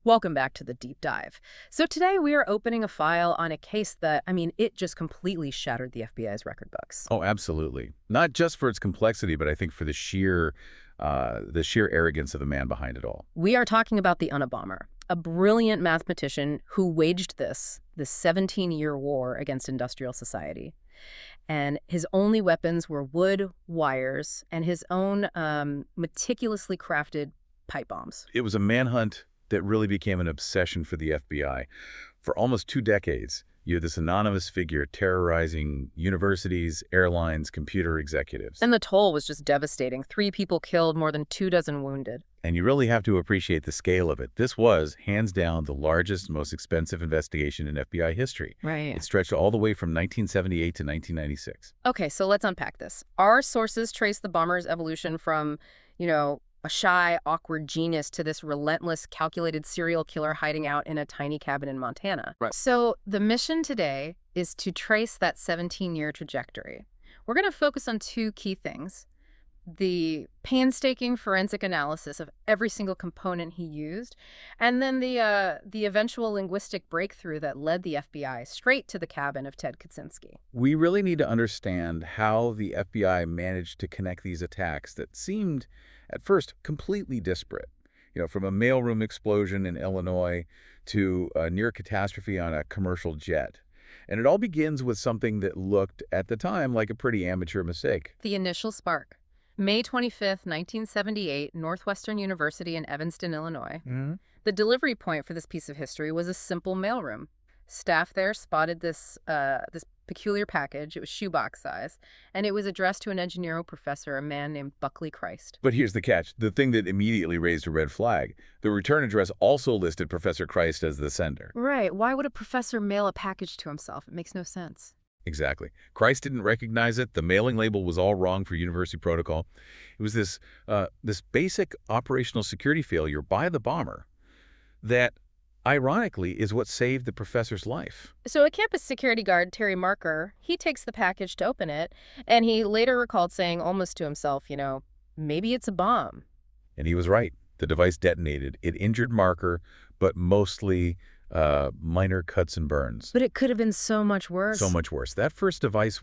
Welcome back to the deep dive. So today we are opening a file on a case that, it just completely shattered the FBI's record books. Oh, absolutely. Not just for its complexity, but I think for the sheer arrogance of the man behind it all. We are talking about the Unabomber, a brilliant mathematician who waged this 17-year war against industrial society. And his only weapons were wood, wires, and his own meticulously crafted pipe bombs. It was a manhunt that really became an obsession for the FBI. For almost 2 decades, you had this anonymous figure terrorizing universities, airlines, computer executives. And the toll was just devastating. 3 people killed, more than 24 wounded. And you really have to appreciate the scale of it. This was, hands down, the largest, most expensive investigation in FBI history. Right. It stretched all the way from 1978 to 1996. Okay, so let's unpack this. Our sources trace the bomber's evolution from, a shy, awkward genius to this relentless, calculated serial killer hiding out in a tiny cabin in Montana. Right. So the mission today is to trace that 17-year trajectory. We're going to focus on 2 key things: the painstaking forensic analysis of every single component he used, and then the eventual linguistic breakthrough that led the FBI straight to the cabin of Ted Kaczynski. We really need to understand how the FBI managed to connect these attacks that seemed, at first, completely disparate. From a mailroom explosion in Illinois to a near catastrophe on a commercial jet. And it all begins with something that looked, at the time, like a pretty amateur mistake. The initial spark. May 25th, 1978, Northwestern University in Evanston, Illinois. Mm-hmm. The delivery point for this piece of history was a simple mailroom. Staff there spotted this peculiar package. It was shoebox size, and it was addressed to an engineering professor, a man named Buckley Christ. But here's the catch, the thing that immediately raised a red flag. The return address also listed Professor Christ as the sender. Right. Why would a professor mail a package to himself? It makes no sense. Exactly. Christ didn't recognize it. The mailing label was all wrong for university protocol. It was this basic operational security failure by the bomber that, ironically, is what saved the professor's life. So a campus security guard, Terry Marker, he takes the package to open it, and he later recalled saying almost to himself, maybe it's a bomb. And he was right. The device detonated. It injured Marker, but mostly minor cuts and burns. But it could have been so much worse. So much worse. That first device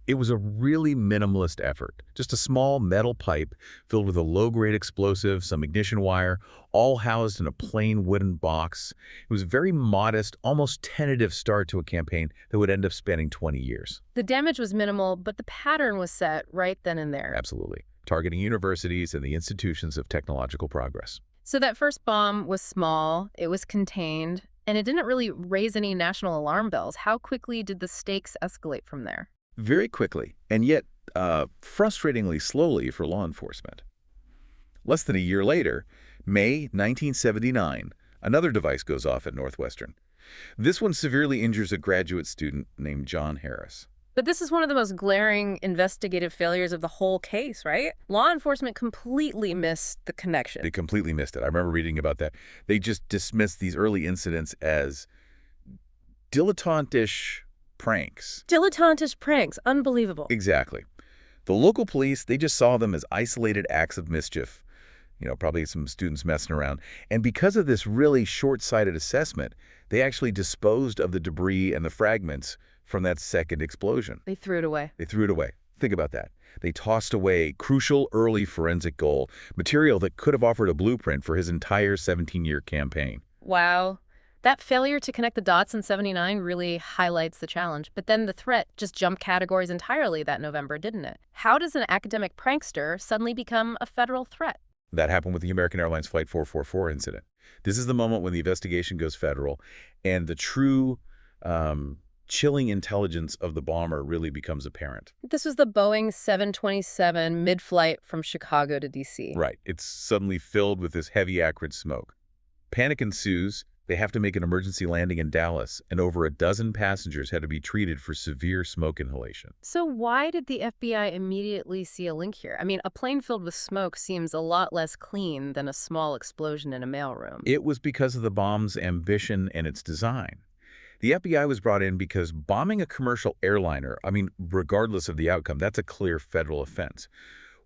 it was a really minimalist effort. Just a small metal pipe filled with a low-grade explosive, some ignition wire, all housed in a plain wooden box. It was a very modest, almost tentative start to a campaign that would end up spanning 20 years. The damage was minimal, but the pattern was set right then and there. Absolutely. Targeting universities and the institutions of technological progress. So that first bomb was small, it was contained, and it didn't really raise any national alarm bells. How quickly did the stakes escalate from there? Very quickly, and yet frustratingly slowly for law enforcement. Less than a year later, May 1979, another device goes off at Northwestern. This one severely injures a graduate student named John Harris. But this is one of the most glaring investigative failures of the whole case, right? Law enforcement completely missed the connection. They completely missed it. I remember reading about that. They just dismissed these early incidents as dilettantish pranks. Dilettantish pranks. Unbelievable. Exactly. The local police, they just saw them as isolated acts of mischief. Probably some students messing around. And because of this really short-sighted assessment, they actually disposed of the debris and the fragments from that second explosion. They threw it away. They threw it away. Think about that. They tossed away crucial early forensic gold, material that could have offered a blueprint for his entire 17-year campaign. Wow. That failure to connect the dots in '79 really highlights the challenge. But then the threat just jumped categories entirely that November, didn't it? How does an academic prankster suddenly become a federal threat? That happened with the American Airlines Flight 444 incident. This is the moment when the investigation goes federal, and the true chilling intelligence of the bomber really becomes apparent. This was the Boeing 727 mid-flight from Chicago to D.C. Right. It's suddenly filled with this heavy, acrid smoke. Panic ensues. They have to make an emergency landing in Dallas, and over a dozen passengers had to be treated for severe smoke inhalation. So why did the FBI immediately see a link here? A plane filled with smoke seems a lot less clean than a small explosion in a mailroom. It was because of the bomb's ambition and its design. The FBI was brought in because bombing a commercial airliner, regardless of the outcome, that's a clear federal offense.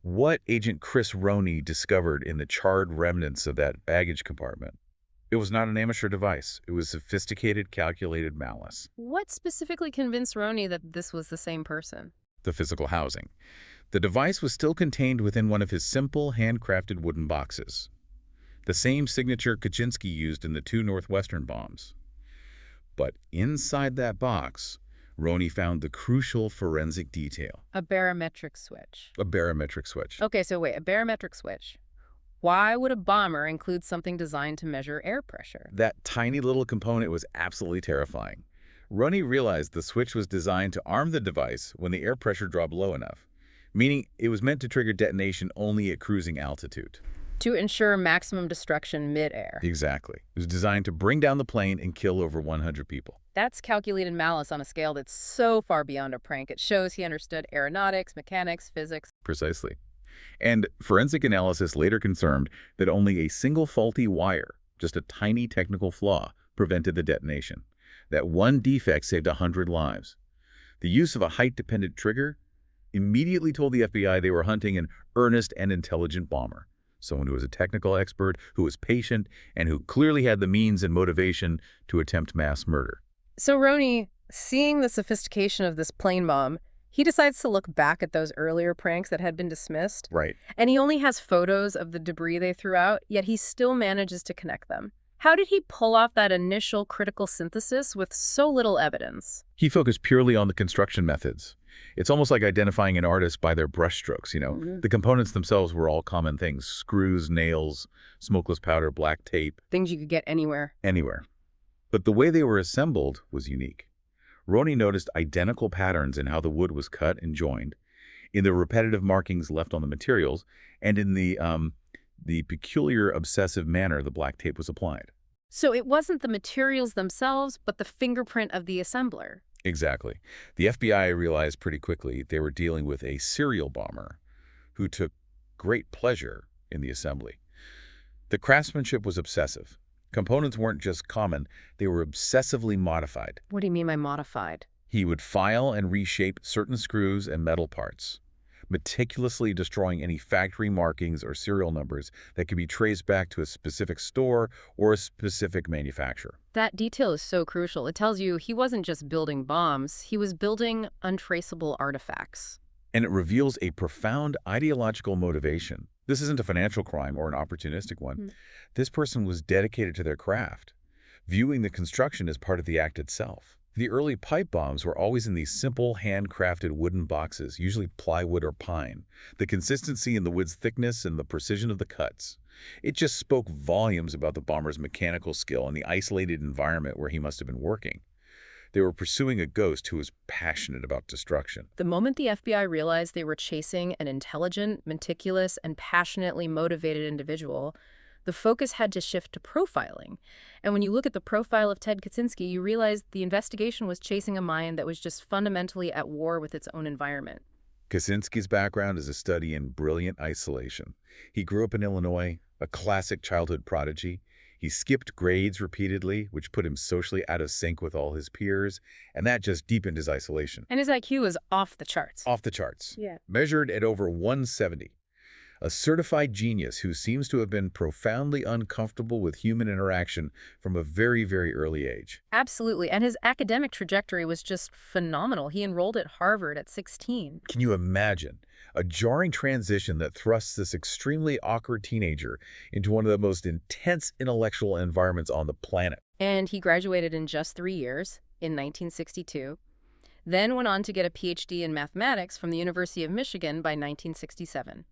What Agent Chris Roney discovered in the charred remnants of that baggage compartment It was not an amateur device. It was sophisticated, calculated malice. What specifically convinced Roney that this was the same person? The physical housing. The device was still contained within one of his simple, handcrafted wooden boxes. The same signature Kaczynski used in the two Northwestern bombs. But inside that box, Roney found the crucial forensic detail. A barometric switch. A barometric switch. Okay, so wait, a barometric switch. Why would a bomber include something designed to measure air pressure? That tiny little component was absolutely terrifying. Roney realized the switch was designed to arm the device when the air pressure dropped low enough, meaning it was meant to trigger detonation only at cruising altitude. To ensure maximum destruction mid-air. Exactly. It was designed to bring down the plane and kill over 100 people. That's calculated malice on a scale that's so far beyond a prank. It shows he understood aeronautics, mechanics, physics. Precisely. And forensic analysis later confirmed that only a single faulty wire, just a tiny technical flaw, prevented the detonation. That one defect saved 100 lives. The use of a height-dependent trigger immediately told the FBI they were hunting an earnest and intelligent bomber. Someone who was a technical expert, who was patient, and who clearly had the means and motivation to attempt mass murder. So Roney, seeing the sophistication of this plane bomb, he decides to look back at those earlier pranks that had been dismissed. Right. And he only has photos of the debris they threw out, yet he still manages to connect them. How did he pull off that initial critical synthesis with so little evidence? He focused purely on the construction methods. It's almost like identifying an artist by their brushstrokes, you know. Mm-hmm. The components themselves were all common things: screws, nails, smokeless powder, black tape. Things you could get anywhere. Anywhere. But the way they were assembled was unique. Roney noticed identical patterns in how the wood was cut and joined, in the repetitive markings left on the materials, and in the peculiar obsessive manner the black tape was applied. So it wasn't the materials themselves, but the fingerprint of the assembler. Exactly. The FBI realized pretty quickly they were dealing with a serial bomber who took great pleasure in the assembly. The craftsmanship was obsessive. Components weren't just common, they were obsessively modified. What do you mean by modified? He would file and reshape certain screws and metal parts, meticulously destroying any factory markings or serial numbers that could be traced back to a specific store or a specific manufacturer. That detail is so crucial. It tells you he wasn't just building bombs, he was building untraceable artifacts. And it reveals a profound ideological motivation. This isn't a financial crime or an opportunistic one. This person was dedicated to their craft, viewing the construction as part of the act itself. The early pipe bombs were always in these simple, handcrafted wooden boxes, usually plywood or pine. The consistency in the wood's thickness and the precision of the cuts. It just spoke volumes about the bomber's mechanical skill and the isolated environment where he must have been working. They were pursuing a ghost who was passionate about destruction. The moment the FBI realized they were chasing an intelligent, meticulous, and passionately motivated individual, the focus had to shift to profiling. And when you look at the profile of Ted Kaczynski, you realize the investigation was chasing a mind that was just fundamentally at war with its own environment. Kaczynski's background is a study in brilliant isolation. He grew up in Illinois, a classic childhood prodigy. He skipped grades repeatedly, which put him socially out of sync with all his peers, and that just deepened his isolation. And his IQ is off the charts. Off the charts. Yeah. Measured at over 170. A certified genius who seems to have been profoundly uncomfortable with human interaction from a very, very early age. Absolutely. And his academic trajectory was just phenomenal. He enrolled at Harvard at 16. Can you imagine? A jarring transition that thrusts this extremely awkward teenager into one of the most intense intellectual environments on the planet. And he graduated in just 3 years, in 1962, then went on to get a PhD in mathematics from the University of Michigan by 1967.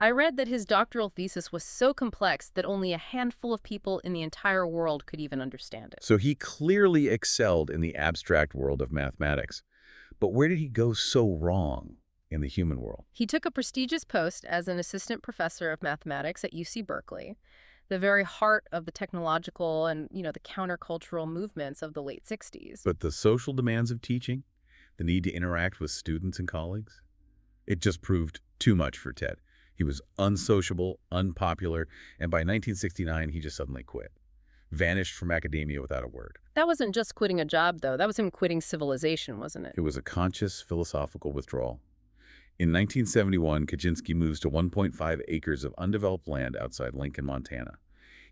I read that his doctoral thesis was so complex that only a handful of people in the entire world could even understand it. So he clearly excelled in the abstract world of mathematics. But where did he go so wrong in the human world? He took a prestigious post as an assistant professor of mathematics at UC Berkeley, the very heart of the technological and, the countercultural movements of the late 60s. But the social demands of teaching, the need to interact with students and colleagues, it just proved too much for Ted. He was unsociable, unpopular, and by 1969, he just suddenly quit. Vanished from academia without a word. That wasn't just quitting a job, though. That was him quitting civilization, wasn't it? It was a conscious philosophical withdrawal. In 1971, Kaczynski moves to 1.5 acres of undeveloped land outside Lincoln, Montana.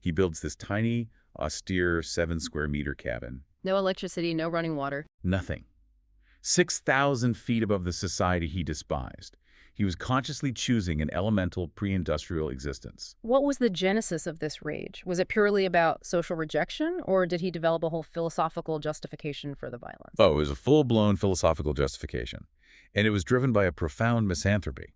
He builds this tiny, austere 7-square-meter cabin. No electricity, no running water. Nothing. 6,000 feet above the society he despised. He was consciously choosing an elemental pre-industrial existence. What was the genesis of this rage? Was it purely about social rejection, or did he develop a whole philosophical justification for the violence? Oh, it was a full-blown philosophical justification, and it was driven by a profound misanthropy.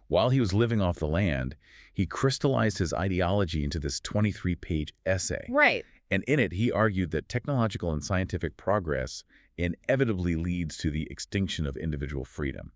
While he was living off the land, he crystallized his ideology into this 23-page essay. Right. And in it, he argued that technological and scientific progress inevitably leads to the extinction of individual freedom.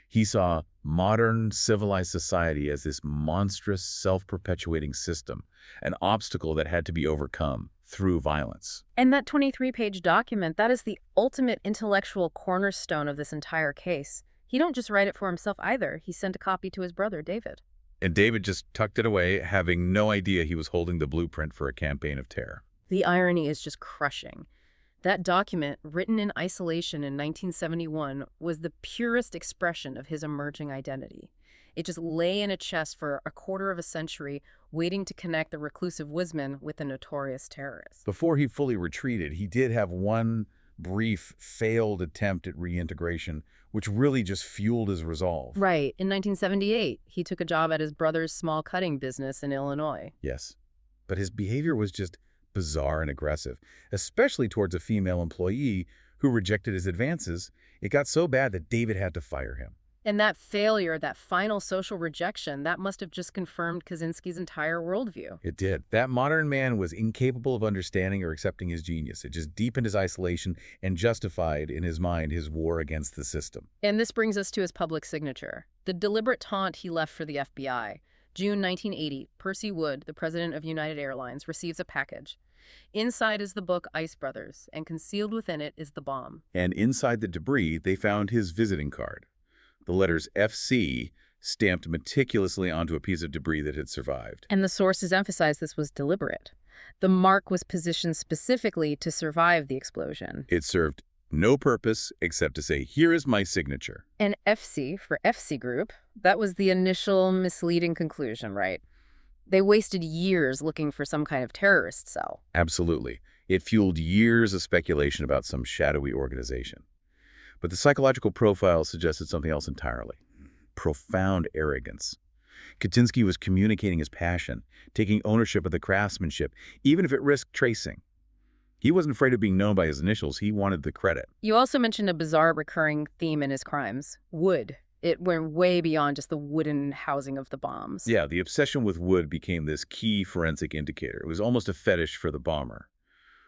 He saw modern civilized society as this monstrous, self-perpetuating system, an obstacle that had to be overcome through violence. And that 23-page document, that is the ultimate intellectual cornerstone of this entire case. He don't just write it for himself either. He sent a copy to his brother, David. And David just tucked it away, having no idea he was holding the blueprint for a campaign of terror. The irony is just crushing. That document, written in isolation in 1971, was the purest expression of his emerging identity. It just lay in a chest for a quarter of a century, waiting to connect the reclusive woodsman with the notorious terrorist. Before he fully retreated, he did have one brief, failed attempt at reintegration, which really just fueled his resolve. Right. In 1978, he took a job at his brother's small cutting business in Illinois. Yes. But his behavior was just bizarre and aggressive, especially towards a female employee who rejected his advances. It got so bad that David had to fire him. And that failure, that final social rejection, that must have just confirmed Kaczynski's entire worldview. It did. That modern man was incapable of understanding or accepting his genius. It just deepened his isolation and justified, in his mind, his war against the system. And this brings us to his public signature, the deliberate taunt he left for the FBI. June 1980, Percy Wood, the president of United Airlines, receives a package. Inside is the book Ice Brothers, and concealed within it is the bomb. And inside the debris, they found his visiting card. The letters FC stamped meticulously onto a piece of debris that had survived. And the sources emphasize this was deliberate. The mark was positioned specifically to survive the explosion. It served no purpose except to say, here is my signature. And FC, for FC Group, that was the initial misleading conclusion, right? They wasted years looking for some kind of terrorist cell. Absolutely. It fueled years of speculation about some shadowy organization. But the psychological profile suggested something else entirely. Profound arrogance. Kaczynski was communicating his passion, taking ownership of the craftsmanship, even if it risked tracing. He wasn't afraid of being known by his initials. He wanted the credit. You also mentioned a bizarre recurring theme in his crimes: wood. It went way beyond just the wooden housing of the bombs. Yeah, the obsession with wood became this key forensic indicator. It was almost a fetish for the bomber.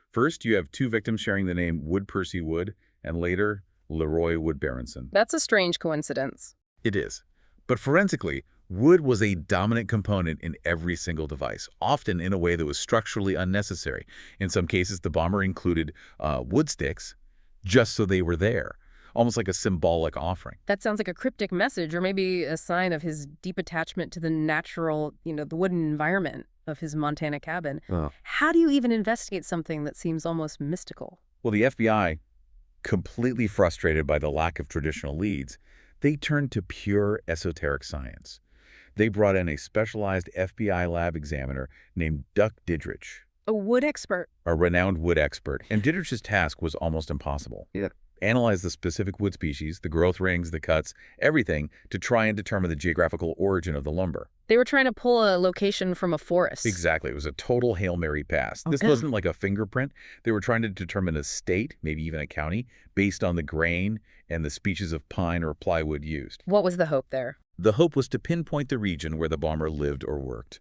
First, you have two victims sharing the name Wood Percy Wood, and later, Leroy Wood Berenson. That's a strange coincidence. It is. But forensically, wood was a dominant component in every single device, often in a way that was structurally unnecessary. In some cases, the bomber included wood sticks just so they were there, almost like a symbolic offering. That sounds like a cryptic message, or maybe a sign of his deep attachment to the natural, the wooden environment of his Montana cabin. Oh. How do you even investigate something that seems almost mystical? Well, the FBI, completely frustrated by the lack of traditional leads, they turned to pure esoteric science. They brought in a specialized FBI lab examiner named Duck Didrich. A wood expert. A renowned wood expert. And Didrich's task was almost impossible. Yeah. Analyze the specific wood species, the growth rings, the cuts, everything to try and determine the geographical origin of the lumber. They were trying to pull a location from a forest. Exactly. It was a total Hail Mary pass. This wasn't like a fingerprint. They were trying to determine a state, maybe even a county, based on the grain and the species of pine or plywood used. What was the hope there? The hope was to pinpoint the region where the bomber lived or worked,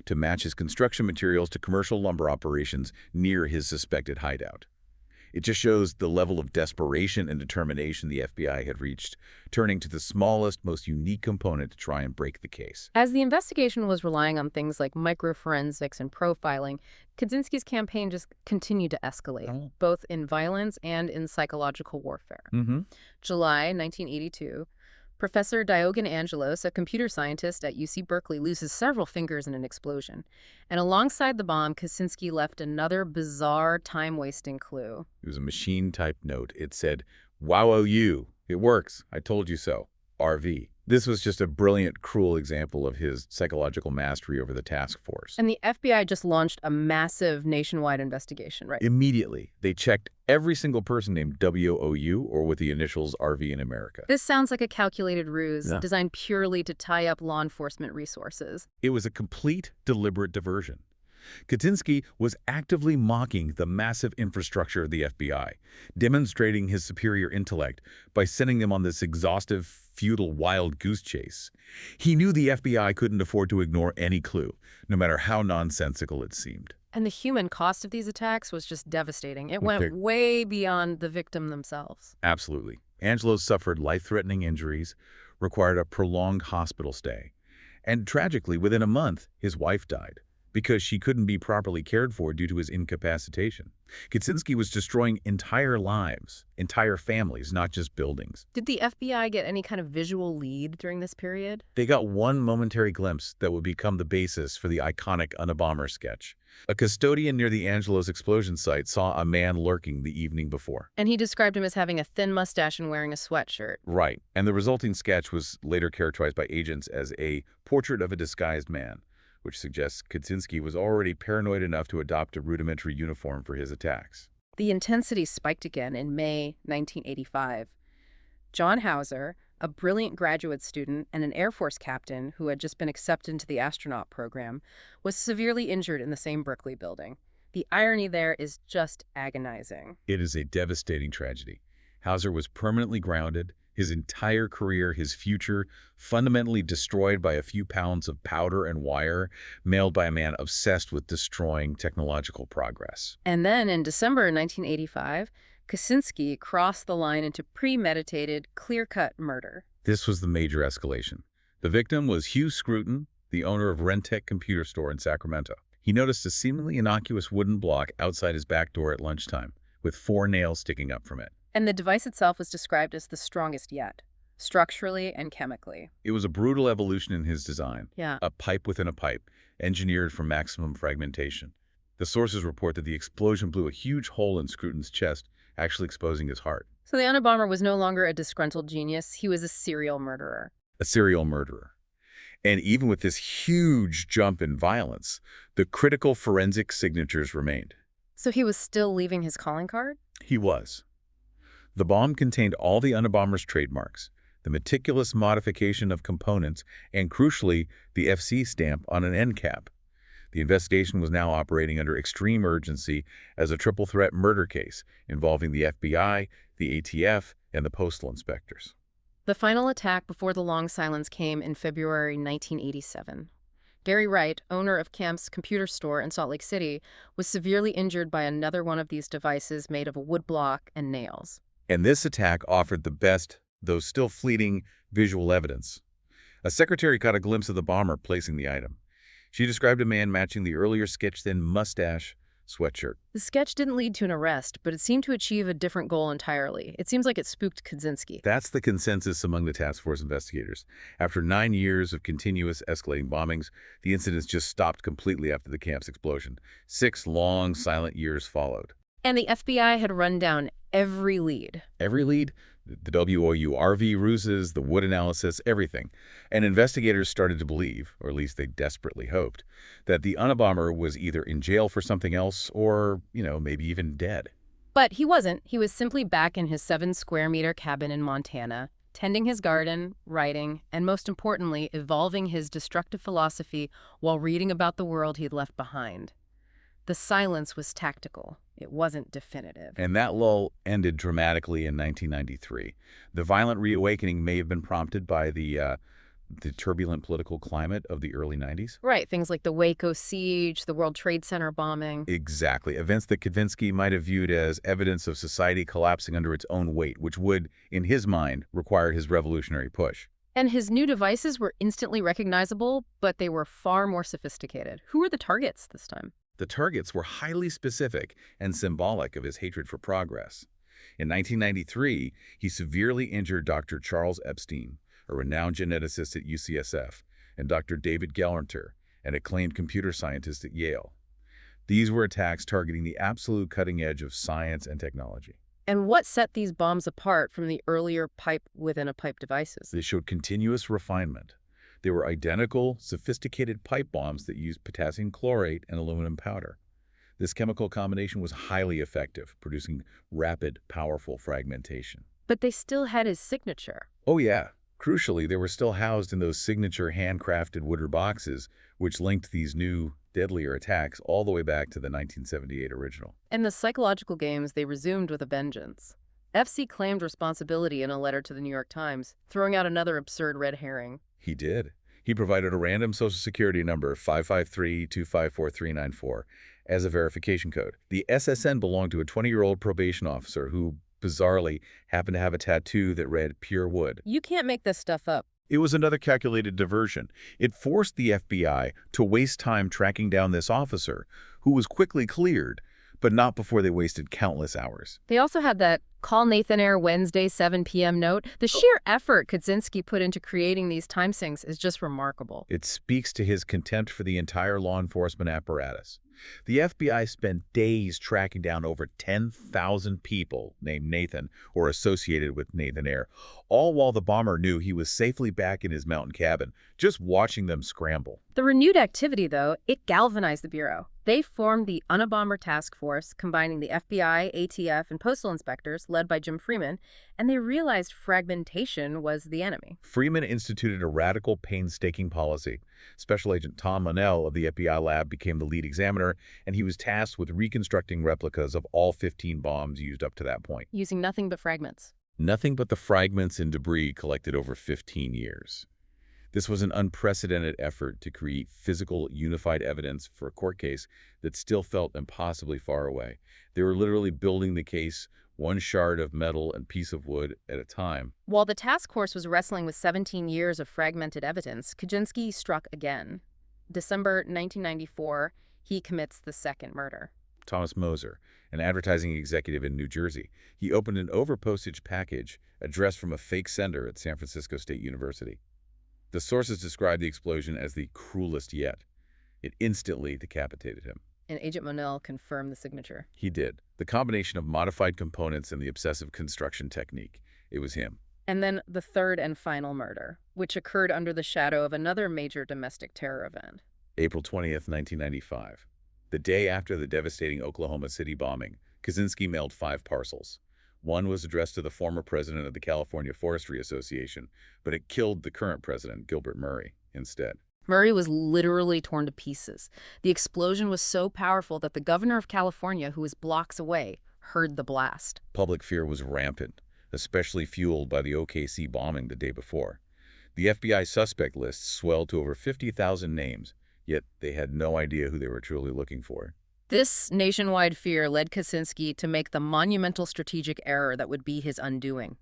to match his construction materials to commercial lumber operations near his suspected hideout. It just shows the level of desperation and determination the FBI had reached, turning to the smallest, most unique component to try and break the case. As the investigation was relying on things like microforensics and profiling, Kaczynski's campaign just continued to escalate, both in violence and in psychological warfare. July 1982, Professor Diogen Angelos, a computer scientist at UC Berkeley, loses several fingers in an explosion. And alongside the bomb, Kaczynski left another bizarre, time-wasting clue. It was a machine-typed note. It said, "Wow, you. It works. I told you so. RV." This was just a brilliant, cruel example of his psychological mastery over the task force. And the FBI just launched a massive nationwide investigation, right? Immediately, they checked every single person named WOU or with the initials RV in America. This sounds like a calculated ruse Yeah. designed purely to tie up law enforcement resources. It was a complete, deliberate diversion. Kaczynski was actively mocking the massive infrastructure of the FBI, demonstrating his superior intellect by sending them on this exhaustive, futile, wild goose chase. He knew the FBI couldn't afford to ignore any clue, no matter how nonsensical it seemed. And the human cost of these attacks was just devastating. It Okay. went way beyond the victim themselves. Absolutely. Angelo suffered life-threatening injuries, required a prolonged hospital stay, and tragically, within a month, his wife died because she couldn't be properly cared for due to his incapacitation. Kaczynski was destroying entire lives, entire families, not just buildings. Did the FBI get any kind of visual lead during this period? They got one momentary glimpse that would become the basis for the iconic Unabomber sketch. A custodian near the Angelo's explosion site saw a man lurking the evening before. And he described him as having a thin mustache and wearing a sweatshirt. Right, and the resulting sketch was later characterized by agents as a portrait of a disguised man, which suggests Kaczynski was already paranoid enough to adopt a rudimentary uniform for his attacks. The intensity spiked again in May 1985. John Hauser, a brilliant graduate student and an Air Force captain who had just been accepted into the astronaut program, was severely injured in the same Berkeley building. The irony there is just agonizing. It is a devastating tragedy. Hauser was permanently grounded, his entire career, his future, fundamentally destroyed by a few pounds of powder and wire mailed by a man obsessed with destroying technological progress. And then in December 1985, Kaczynski crossed the line into premeditated, clear-cut murder. This was the major escalation. The victim was Hugh Scruton, the owner of Rentec Computer Store in Sacramento. He noticed a seemingly innocuous wooden block outside his back door at lunchtime, with 4 nails sticking up from it. And the device itself was described as the strongest yet, structurally and chemically. It was a brutal evolution in his design. Yeah. A pipe within a pipe, engineered for maximum fragmentation. The sources report that the explosion blew a huge hole in Scruton's chest, actually exposing his heart. So the Unabomber was no longer a disgruntled genius. He was a serial murderer. A serial murderer. And even with this huge jump in violence, the critical forensic signatures remained. So he was still leaving his calling card? He was. The bomb contained all the Unabomber's trademarks, the meticulous modification of components, and crucially, the FC stamp on an end cap. The investigation was now operating under extreme urgency as a triple-threat murder case involving the FBI, the ATF, and the postal inspectors. The final attack before the long silence came in February 1987. Gary Wright, owner of Camp's computer store in Salt Lake City, was severely injured by another one of these devices made of a wood block and nails. And this attack offered the best, though still fleeting, visual evidence. A secretary caught a glimpse of the bomber placing the item. She described a man matching the earlier sketch-thin mustache sweatshirt. The sketch didn't lead to an arrest, but it seemed to achieve a different goal entirely. It seems like it spooked Kaczynski. That's the consensus among the task force investigators. After 9 years of continuous escalating bombings, the incidents just stopped completely after the camp's explosion. 6 long, silent years followed. And the FBI had run down every lead. Every lead, the WOU-RV ruses, the wood analysis, everything. And investigators started to believe, or at least they desperately hoped, that the Unabomber was either in jail for something else or, maybe even dead. But he wasn't. He was simply back in his 7-square-meter cabin in Montana, tending his garden, writing, and most importantly, evolving his destructive philosophy while reading about the world he'd left behind. The silence was tactical. It wasn't definitive. And that lull ended dramatically in 1993. The violent reawakening may have been prompted by the turbulent political climate of the early 90s. Right, things like the Waco siege, the World Trade Center bombing. Exactly. Events that Kaczynski might have viewed as evidence of society collapsing under its own weight, which would, in his mind, require his revolutionary push. And his new devices were instantly recognizable, but they were far more sophisticated. Who were the targets this time? The targets were highly specific and symbolic of his hatred for progress. In 1993, he severely injured Dr. Charles Epstein, a renowned geneticist at UCSF, and Dr. David Gelernter, an acclaimed computer scientist at Yale. These were attacks targeting the absolute cutting edge of science and technology. And what set these bombs apart from the earlier pipe-within-a-pipe devices? They showed continuous refinement. They were identical, sophisticated pipe bombs that used potassium chlorate and aluminum powder. This chemical combination was highly effective, producing rapid, powerful fragmentation. But they still had his signature. Oh yeah. Crucially, they were still housed in those signature handcrafted wooden boxes, which linked these new, deadlier attacks all the way back to the 1978 original. And the psychological games they resumed with a vengeance. FC claimed responsibility in a letter to the New York Times, throwing out another absurd red herring. He did. He provided a random Social Security number, 553-254-394, as a verification code. The SSN belonged to a 20-year-old probation officer who, bizarrely, happened to have a tattoo that read "Pure Wood." You can't make this stuff up. It was another calculated diversion. It forced the FBI to waste time tracking down this officer, who was quickly cleared, but not before they wasted countless hours. They also had that "Call Nathan Air Wednesday 7 p.m. note. The sheer effort Kaczynski put into creating these time sinks is just remarkable. It speaks to his contempt for the entire law enforcement apparatus. The FBI spent days tracking down over 10,000 people named Nathan or associated with Nathan Air, all while the bomber knew he was safely back in his mountain cabin, just watching them scramble. The renewed activity, though, it galvanized the Bureau. They formed the Unabomber task force, combining the FBI, ATF, and postal inspectors, led by Jim Freeman, and they realized fragmentation was the enemy. Freeman instituted a radical, painstaking policy. Special Agent Tom Monell of the FBI lab became the lead examiner, and he was tasked with reconstructing replicas of all 15 bombs used up to that point. Using nothing but fragments. Nothing but the fragments and debris collected over 15 years. This was an unprecedented effort to create physical, unified evidence for a court case that still felt impossibly far away. They were literally building the case one shard of metal and piece of wood at a time. While the task force was wrestling with 17 years of fragmented evidence, Kaczynski struck again. December 1994, he commits the second murder. Thomas Moser, an advertising executive in New Jersey, he opened an overpostage package addressed from a fake sender at San Francisco State University. The sources described the explosion as the cruelest yet. It instantly decapitated him. And Agent Monell confirmed the signature. He did. The combination of modified components and the obsessive construction technique. It was him. And then the third and final murder, which occurred under the shadow of another major domestic terror event. April 20th, 1995. The day after the devastating Oklahoma City bombing, Kaczynski mailed 5 parcels. One was addressed to the former president of the California Forestry Association, but it killed the current president, Gilbert Murray, instead. Murray was literally torn to pieces. The explosion was so powerful that the governor of California, who was blocks away, heard the blast. Public fear was rampant, especially fueled by the OKC bombing the day before. The FBI suspect list swelled to over 50,000 names, yet they had no idea who they were truly looking for. This nationwide fear led Kaczynski to make the monumental strategic error that would be his undoing.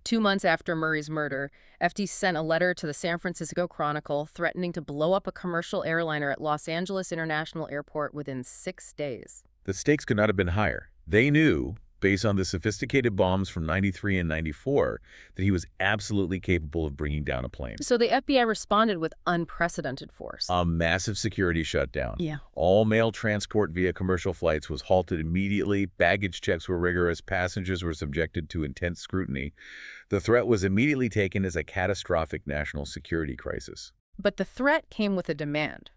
2 months after Murray's murder, FD sent a letter to the San Francisco Chronicle threatening to blow up a commercial airliner at Los Angeles International Airport within 6 days. The stakes could not have been higher. They knew, based on the sophisticated bombs from 93 and 94, that he was absolutely capable of bringing down a plane. So the FBI responded with unprecedented force. A massive security shutdown. Yeah. All mail transport via commercial flights was halted immediately. Baggage checks were rigorous. Passengers were subjected to intense scrutiny. The threat was immediately taken as a catastrophic national security crisis. But the threat came with a demand.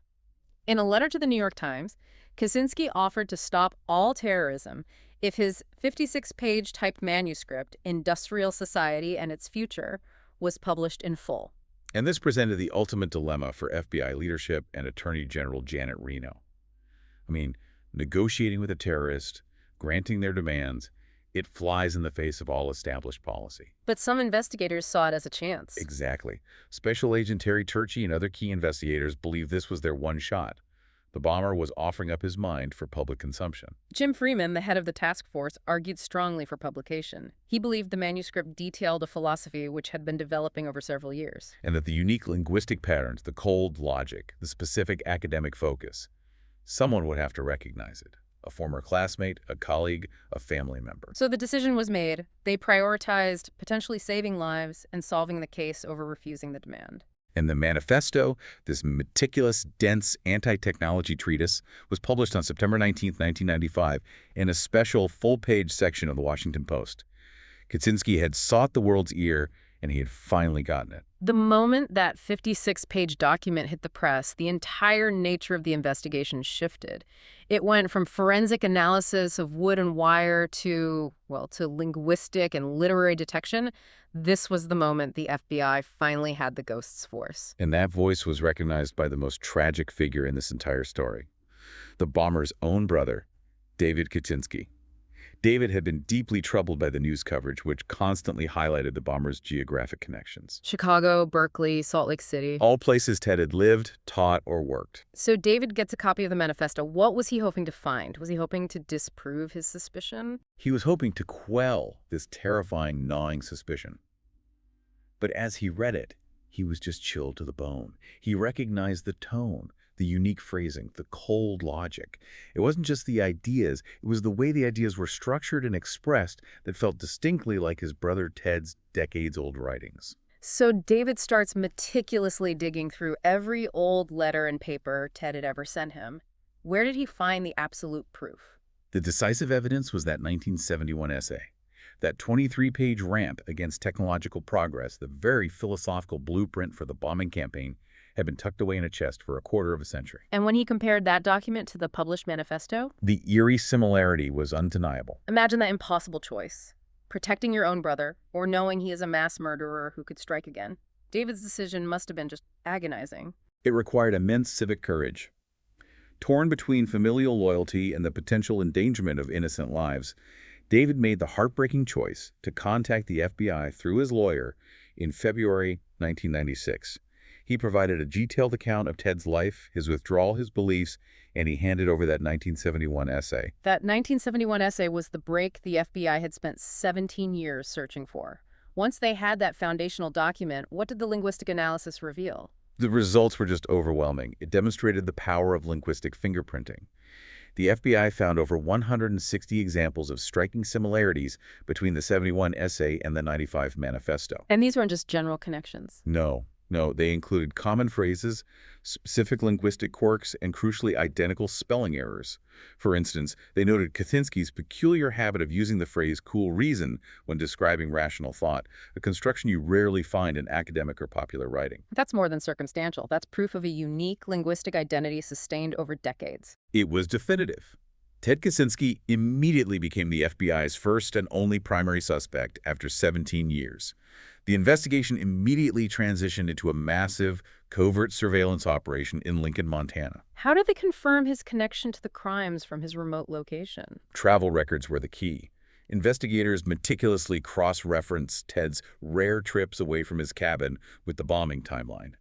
In a letter to the New York Times, Kaczynski offered to stop all terrorism if his 56-page typed manuscript, Industrial Society and Its Future, was published in full. And this presented the ultimate dilemma for FBI leadership and Attorney General Janet Reno. I mean, negotiating with a terrorist, granting their demands, it flies in the face of all established policy. But some investigators saw it as a chance. Exactly. Special Agent Terry Turchi and other key investigators believed this was their one shot. The bomber was offering up his mind for public consumption. Jim Freeman, the head of the task force, argued strongly for publication. He believed the manuscript detailed a philosophy which had been developing over several years. And that the unique linguistic patterns, the cold logic, the specific academic focus, someone would have to recognize it. A former classmate, a colleague, a family member. So the decision was made. They prioritized potentially saving lives and solving the case over refusing the demand. And the manifesto, this meticulous, dense anti-technology treatise, was published on September 19, 1995, in a special full-page section of the Washington Post. Kaczynski had sought the world's ear, and he had finally gotten it. The moment that 56-page document hit the press, the entire nature of the investigation shifted. It went from forensic analysis of wood and wire to, well, to linguistic and literary detection. This was the moment the FBI finally had the ghost's voice. And that voice was recognized by the most tragic figure in this entire story, the bomber's own brother, David Kaczynski. David had been deeply troubled by the news coverage, which constantly highlighted the bomber's geographic connections. Chicago, Berkeley, Salt Lake City. All places Ted had lived, taught, or worked. So David gets a copy of the manifesto. What was he hoping to find? Was he hoping to disprove his suspicion? He was hoping to quell this terrifying, gnawing suspicion. But as he read it, he was just chilled to the bone. He recognized the tone, the unique phrasing, the cold logic. It wasn't just the ideas, it was the way the ideas were structured and expressed that felt distinctly like his brother Ted's decades-old writings. So David starts meticulously digging through every old letter and paper Ted had ever sent him. Where did he find the absolute proof? The decisive evidence was that 1971 essay. That 23-page rant against technological progress, the very philosophical blueprint for the bombing campaign, had been tucked away in a chest for a quarter of a century. And when he compared that document to the published manifesto? The eerie similarity was undeniable. Imagine that impossible choice. Protecting your own brother, or knowing he is a mass murderer who could strike again. David's decision must have been just agonizing. It required immense civic courage. Torn between familial loyalty and the potential endangerment of innocent lives, David made the heartbreaking choice to contact the FBI through his lawyer in February 1996. He provided a detailed account of Ted's life, his withdrawal, his beliefs, and he handed over that 1971 essay. That 1971 essay was the break the FBI had spent 17 years searching for. Once they had that foundational document, what did the linguistic analysis reveal? The results were just overwhelming. It demonstrated the power of linguistic fingerprinting. The FBI found over 160 examples of striking similarities between the 71 essay and the 95 manifesto. And these weren't just general connections. No, they included common phrases, specific linguistic quirks, and crucially identical spelling errors. For instance, they noted Kaczynski's peculiar habit of using the phrase cool reason when describing rational thought, a construction you rarely find in academic or popular writing. That's more than circumstantial. That's proof of a unique linguistic identity sustained over decades. It was definitive. Ted Kaczynski immediately became the FBI's first and only primary suspect after 17 years. The investigation immediately transitioned into a massive, covert surveillance operation in Lincoln, Montana. How did they confirm his connection to the crimes from his remote location? Travel records were the key. Investigators meticulously cross-referenced Ted's rare trips away from his cabin with the bombing timeline.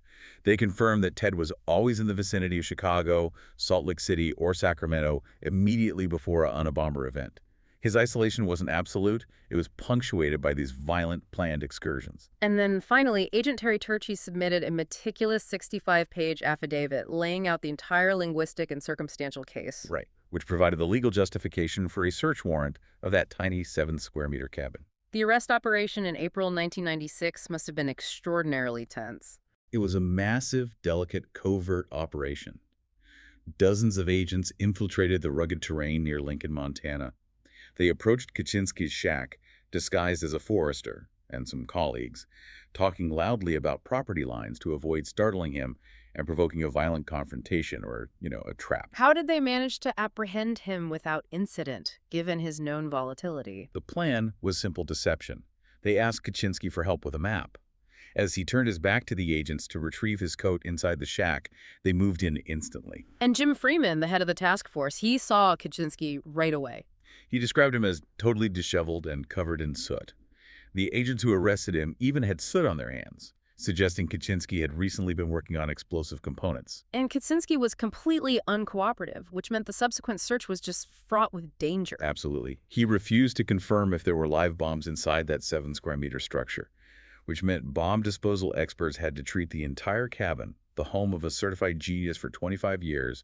They confirmed that Ted was always in the vicinity of Chicago, Salt Lake City, or Sacramento immediately before an Unabomber event. His isolation wasn't absolute. It was punctuated by these violent, planned excursions. And then finally, Agent Terry Turchi submitted a meticulous 65-page affidavit laying out the entire linguistic and circumstantial case. Right, which provided the legal justification for a search warrant of that tiny 7-square-meter cabin. The arrest operation in April 1996 must have been extraordinarily tense. It was a massive, delicate, covert operation. Dozens of agents infiltrated the rugged terrain near Lincoln, Montana. They approached Kaczynski's shack, disguised as a forester and some colleagues, talking loudly about property lines to avoid startling him and provoking a violent confrontation or, a trap. How did they manage to apprehend him without incident, given his known volatility? The plan was simple deception. They asked Kaczynski for help with a map. As he turned his back to the agents to retrieve his coat inside the shack, they moved in instantly. And Jim Freeman, the head of the task force, he saw Kaczynski right away. He described him as totally disheveled and covered in soot. The agents who arrested him even had soot on their hands, suggesting Kaczynski had recently been working on explosive components. And Kaczynski was completely uncooperative, which meant the subsequent search was just fraught with danger. Absolutely. He refused to confirm if there were live bombs inside that 7-square-meter structure, which meant bomb disposal experts had to treat the entire cabin, the home of a certified genius for 25 years,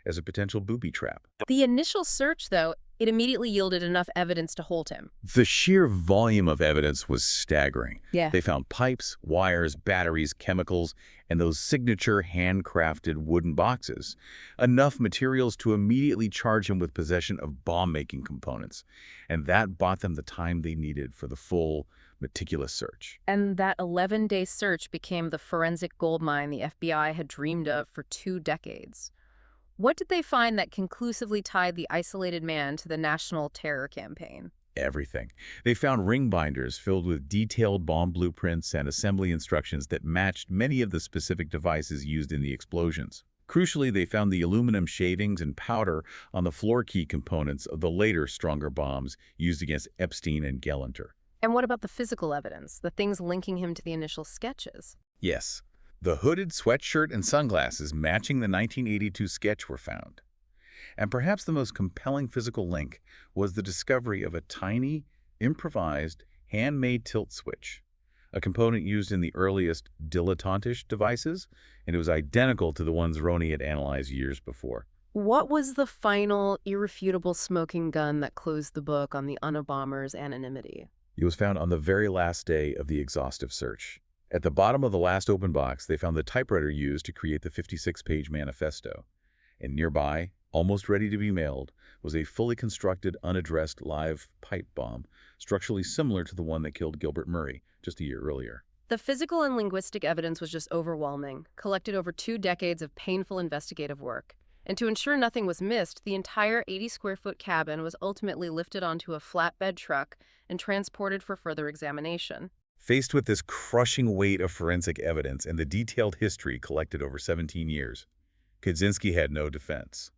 as a potential booby trap. The initial search, though, It immediately yielded enough evidence to hold him. The sheer volume of evidence was staggering. Yeah. They found pipes, wires, batteries, chemicals, and those signature handcrafted wooden boxes. Enough materials to immediately charge him with possession of bomb-making components. And that bought them the time they needed for the full, meticulous search. And that 11-day search became the forensic goldmine the FBI had dreamed of for 2 decades. What did they find that conclusively tied the isolated man to the national terror campaign? Everything. They found ring binders filled with detailed bomb blueprints and assembly instructions that matched many of the specific devices used in the explosions. Crucially, they found the aluminum shavings and powder on the floor key components of the later stronger bombs used against Epstein and Gellinter. And what about the physical evidence, the things linking him to the initial sketches? Yes, the hooded sweatshirt and sunglasses matching the 1982 sketch were found. And perhaps the most compelling physical link was the discovery of a tiny, improvised, handmade tilt switch, a component used in the earliest dilettantish devices, and it was identical to the ones Roney had analyzed years before. What was the final, irrefutable smoking gun that closed the book on the Unabomber's anonymity? It was found on the very last day of the exhaustive search. At the bottom of the last open box, they found the typewriter used to create the 56-page manifesto. And nearby, almost ready to be mailed, was a fully constructed, unaddressed live pipe bomb, structurally similar to the one that killed Gilbert Murray just a year earlier. The physical and linguistic evidence was just overwhelming, collected over 2 decades of painful investigative work. And to ensure nothing was missed, the entire 80-square-foot cabin was ultimately lifted onto a flatbed truck and transported for further examination. Faced with this crushing weight of forensic evidence and the detailed history collected over 17 years, Kaczynski had no defense.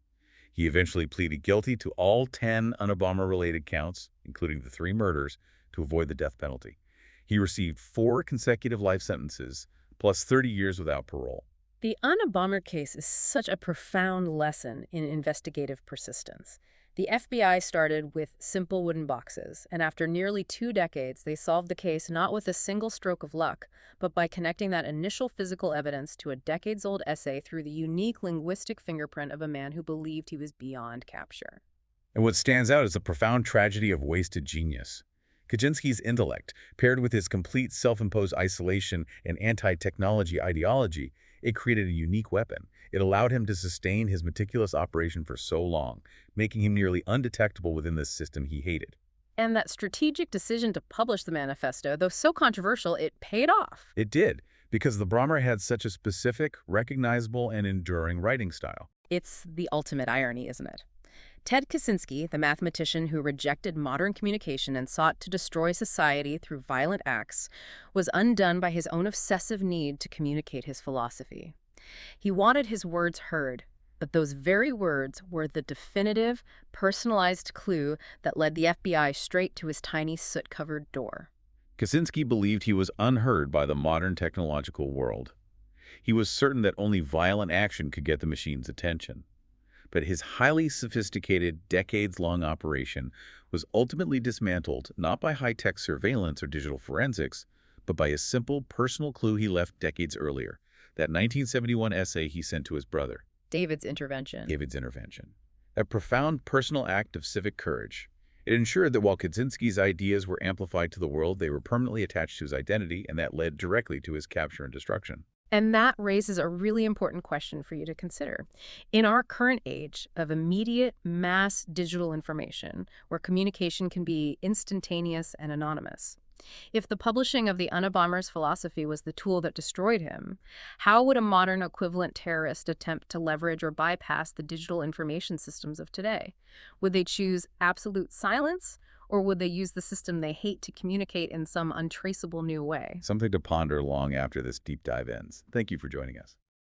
He eventually pleaded guilty to all 10 Unabomber-related counts, including the 3 murders, to avoid the death penalty. He received 4 consecutive life sentences, plus 30 years without parole. The Unabomber case is such a profound lesson in investigative persistence. The FBI started with simple wooden boxes, and after nearly 2 decades, they solved the case not with a single stroke of luck, but by connecting that initial physical evidence to a decades-old essay through the unique linguistic fingerprint of a man who believed he was beyond capture. And what stands out is the profound tragedy of wasted genius. Kaczynski's intellect, paired with his complete self-imposed isolation and anti-technology ideology, it created a unique weapon. It allowed him to sustain his meticulous operation for so long, making him nearly undetectable within this system he hated. And that strategic decision to publish the manifesto, though so controversial, it paid off. It did, because the Bomber had such a specific, recognizable, and enduring writing style. It's the ultimate irony, isn't it? Ted Kaczynski, the mathematician who rejected modern communication and sought to destroy society through violent acts, was undone by his own obsessive need to communicate his philosophy. He wanted his words heard, but those very words were the definitive, personalized clue that led the FBI straight to his tiny soot-covered door. Kaczynski believed he was unheard by the modern technological world. He was certain that only violent action could get the machine's attention. But his highly sophisticated, decades-long operation was ultimately dismantled not by high-tech surveillance or digital forensics, but by a simple personal clue he left decades earlier, that 1971 essay he sent to his brother. David's intervention. A profound personal act of civic courage. It ensured that while Kaczynski's ideas were amplified to the world, they were permanently attached to his identity, and that led directly to his capture and destruction. And that raises a really important question for you to consider. In our current age of immediate mass digital information, where communication can be instantaneous and anonymous, if the publishing of the Unabomber's philosophy was the tool that destroyed him, how would a modern equivalent terrorist attempt to leverage or bypass the digital information systems of today? Would they choose absolute silence, or would they use the system they hate to communicate in some untraceable new way? Something to ponder long after this deep dive ends. Thank you for joining us.